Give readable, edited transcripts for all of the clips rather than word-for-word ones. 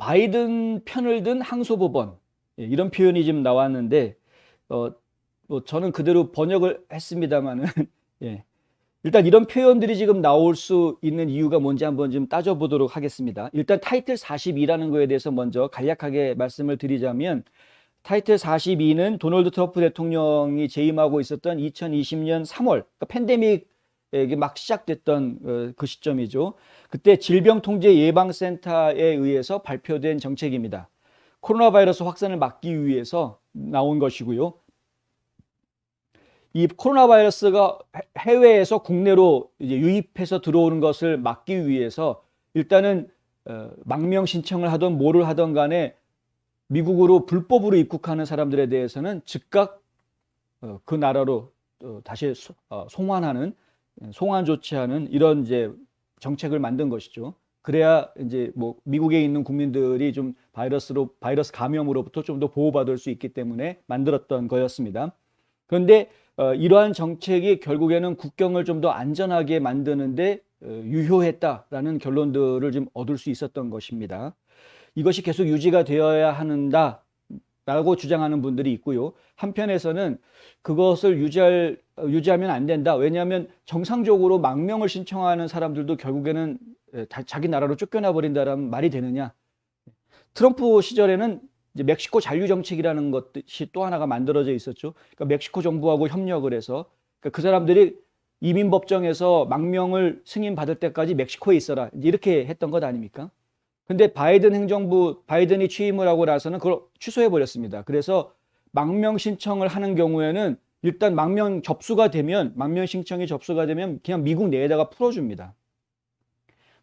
바이든 편을 든 항소법원, 이런 표현이 지금 나왔는데 뭐 저는 그대로 번역을 했습니다만은 예. 일단 이런 표현들이 지금 나올 수 있는 이유가 뭔지 한번 좀 따져보도록 하겠습니다. 일단 타이틀 42라는 거에 대해서 먼저 간략하게 말씀을 드리자면, 타이틀 42는 도널드 트럼프 대통령이 재임하고 있었던 2020년 3월, 그러니까 팬데믹이 막 시작됐던 그 시점이죠. 그때 질병통제예방센터에 의해서 발표된 정책입니다. 코로나 바이러스 확산을 막기 위해서 나온 것이고요. 이 코로나 바이러스가 해외에서 국내로 이제 유입해서 들어오는 것을 막기 위해서 일단은 망명 신청을 하던 뭐를 하던 간에 미국으로 불법으로 입국하는 사람들에 대해서는 즉각 그 나라로 다시 송환 조치하는 이런 이제 정책을 만든 것이죠. 그래야 이제 뭐 미국에 있는 국민들이 좀 바이러스 감염으로부터 좀 더 보호받을 수 있기 때문에 만들었던 거였습니다. 그런데 이러한 정책이 결국에는 국경을 좀 더 안전하게 만드는데 유효했다라는 결론들을 좀 얻을 수 있었던 것입니다. 이것이 계속 유지가 되어야 한다라고 주장하는 분들이 있고요. 한편에서는 그것을 유지하면 안 된다. 왜냐하면 정상적으로 망명을 신청하는 사람들도 결국에는 자기 나라로 쫓겨나 버린다라는 말이 되느냐. 트럼프 시절에는 이제 멕시코 잔류 정책이라는 것이 또 하나가 만들어져 있었죠. 그러니까 멕시코 정부하고 협력을 해서 그러니까 그 사람들이 이민법정에서 망명을 승인받을 때까지 멕시코에 있어라. 이렇게 했던 것 아닙니까? 근데 바이든이 취임을 하고 나서는 그걸 취소해 버렸습니다. 그래서 망명 신청을 하는 경우에는 일단 망명 신청이 접수가 되면 그냥 미국 내에다가 풀어줍니다.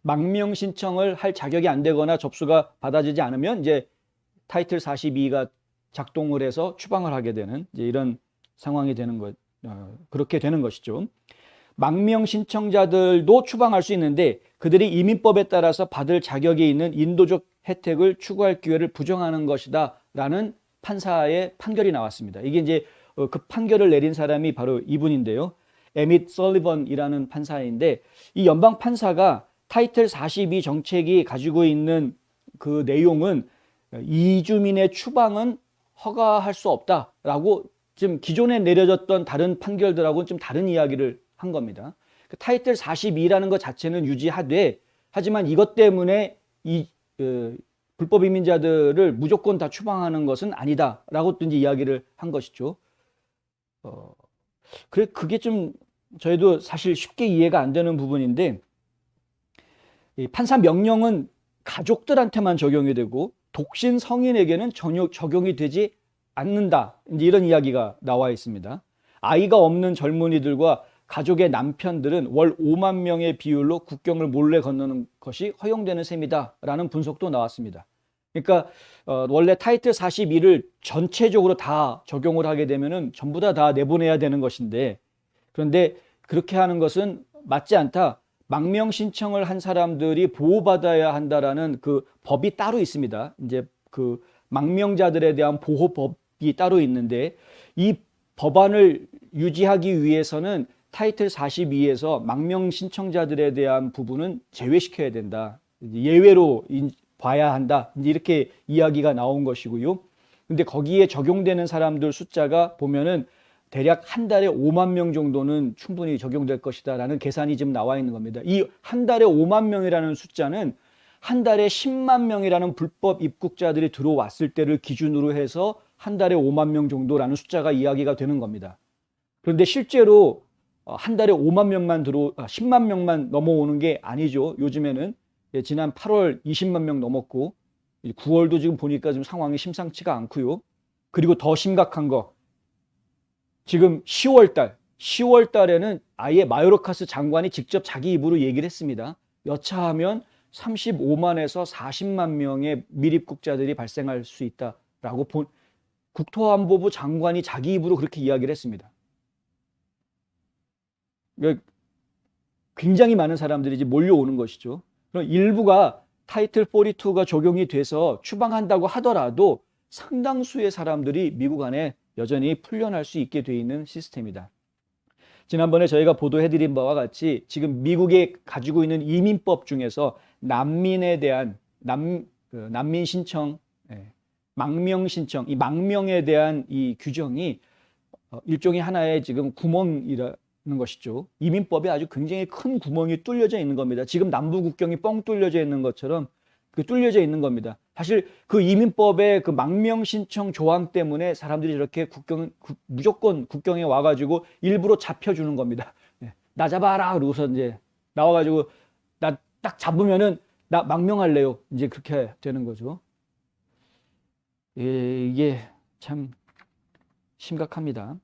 망명 신청을 할 자격이 안 되거나 접수가 받아지지 않으면 이제 타이틀 42가 작동을 해서 추방을 하게 되는 이제 이런 상황이 되는 그렇게 되는 것이죠. 망명 신청자들도 추방할 수 있는데 그들이 이민법에 따라서 받을 자격이 있는 인도적 혜택을 추구할 기회를 부정하는 것이다라는 판사의 판결이 나왔습니다. 이게 이제 그 판결을 내린 사람이 바로 이분인데요. 에밋 설리번이라는 판사인데, 이 연방 판사가 타이틀 42 정책이 가지고 있는 그 내용은 이주민의 추방은 허가할 수 없다라고 지금 기존에 내려졌던 다른 판결들하고는 좀 다른 이야기를 한 겁니다. 타이틀 42라는 것 자체는 유지하되, 하지만 이것 때문에 불법 이민자들을 무조건 다 추방하는 것은 아니다라고 또 이제 이야기를 한 것이죠. 그게 좀 저희도 사실 쉽게 이해가 안 되는 부분인데, 이 판사 명령은 가족들한테만 적용이 되고 독신 성인에게는 전혀 적용이 되지 않는다. 이제 이런 이야기가 나와 있습니다. 아이가 없는 젊은이들과 가족의 남편들은 월 5만 명의 비율로 국경을 몰래 건너는 것이 허용되는 셈이다라는 분석도 나왔습니다. 그러니까 원래 타이틀 42를 전체적으로 다 적용을 하게 되면은 전부 다 내보내야 되는 것인데, 그런데 그렇게 하는 것은 맞지 않다. 망명 신청을 한 사람들이 보호받아야 한다라는 그 법이 따로 있습니다. 이제 그 망명자들에 대한 보호법이 따로 있는데, 이 법안을 유지하기 위해서는 타이틀 42에서 망명 신청자들에 대한 부분은 제외시켜야 된다. 예외로 봐야 한다. 이렇게 이야기가 나온 것이고요. 근데 거기에 적용되는 사람들 숫자가 보면은 대략 한 달에 5만 명 정도는 충분히 적용될 것이다라는 계산이 지금 나와 있는 겁니다. 이 한 달에 5만 명이라는 숫자는 한 달에 10만 명이라는 불법 입국자들이 들어왔을 때를 기준으로 해서 한 달에 5만 명 정도라는 숫자가 이야기가 되는 겁니다. 그런데 실제로 한 달에 10만 명만 넘어오는 게 아니죠. 요즘에는 지난 8월 20만 명 넘었고 9월도 지금 보니까 좀 상황이 심상치가 않고요. 그리고 더 심각한 거, 지금 10월 달에는 아예 마요르카스 장관이 직접 자기 입으로 얘기를 했습니다. 여차하면 35만에서 40만 명의 미입국자들이 발생할 수 있다라고 국토안보부 장관이 자기 입으로 그렇게 이야기를 했습니다. 굉장히 많은 사람들이 이제 몰려오는 것이죠. 그럼 일부가 타이틀 42가 적용이 돼서 추방한다고 하더라도 상당수의 사람들이 미국 안에 여전히 풀려날 수 있게 돼 있는 시스템이다. 지난번에 저희가 보도해드린 바와 같이 지금 미국에 가지고 있는 이민법 중에서 그 난민 신청, 망명 신청, 이 망명에 대한 이 규정이 일종의 하나의 지금 구멍이라는 것이죠. 이민법에 아주 굉장히 큰 구멍이 뚫려져 있는 겁니다. 지금 남부 국경이 뻥 뚫려져 있는 것처럼 그 뚫려져 있는 겁니다. 사실 그 이민법의 그 망명 신청 조항 때문에 사람들이 이렇게 무조건 국경에 와가지고 일부러 잡혀주는 겁니다. 나 잡아라 그러고서 이제 나와가지고 나 딱 잡으면은 나 망명할래요. 이제 그렇게 되는 거죠. 이게 참 심각합니다.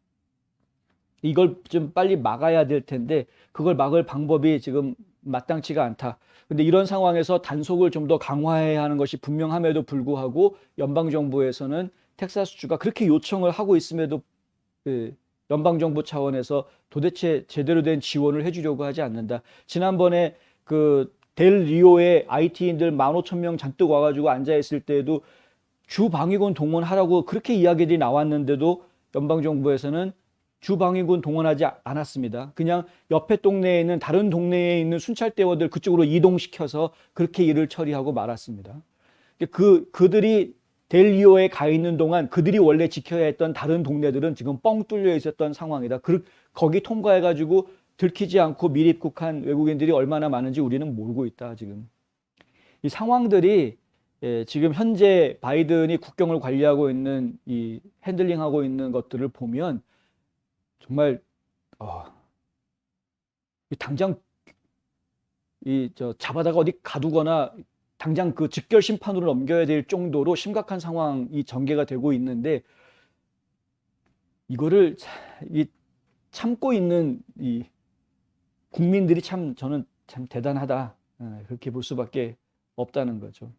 이걸 좀 빨리 막아야 될 텐데 그걸 막을 방법이 지금 마땅치가 않다. 근데 이런 상황에서 단속을 좀 더 강화해야 하는 것이 분명함에도 불구하고 연방정부에서는 텍사스주가 그렇게 요청을 하고 있음에도 연방정부 차원에서 도대체 제대로 된 지원을 해주려고 하지 않는다. 지난번에 그 델 리오에 IT인들 15,000명 잔뜩 와가지고 앉아있을 때에도 주방위군 동원하라고 그렇게 이야기들이 나왔는데도 연방정부에서는 주방위군 동원하지 않았습니다. 그냥 옆에 동네에 있는 다른 동네에 있는 순찰대원들 그쪽으로 이동시켜서 그렇게 일을 처리하고 말았습니다. 그들이 델 리오에 가 있는 동안 그들이 원래 지켜야 했던 다른 동네들은 지금 뻥 뚫려 있었던 상황이다. 거기 통과해가지고 들키지 않고 밀입국한 외국인들이 얼마나 많은지 우리는 모르고 있다. 지금 이 상황들이 지금 현재 바이든이 국경을 관리하고 있는 이 핸들링하고 있는 것들을 보면 정말 당장 잡아다가 어디 가두거나 당장 그 즉결 심판으로 넘겨야 될 정도로 심각한 상황이 전개가 되고 있는데 이거를 참고 있는 이 국민들이 저는 참 대단하다. 그렇게 볼 수밖에 없다는 거죠.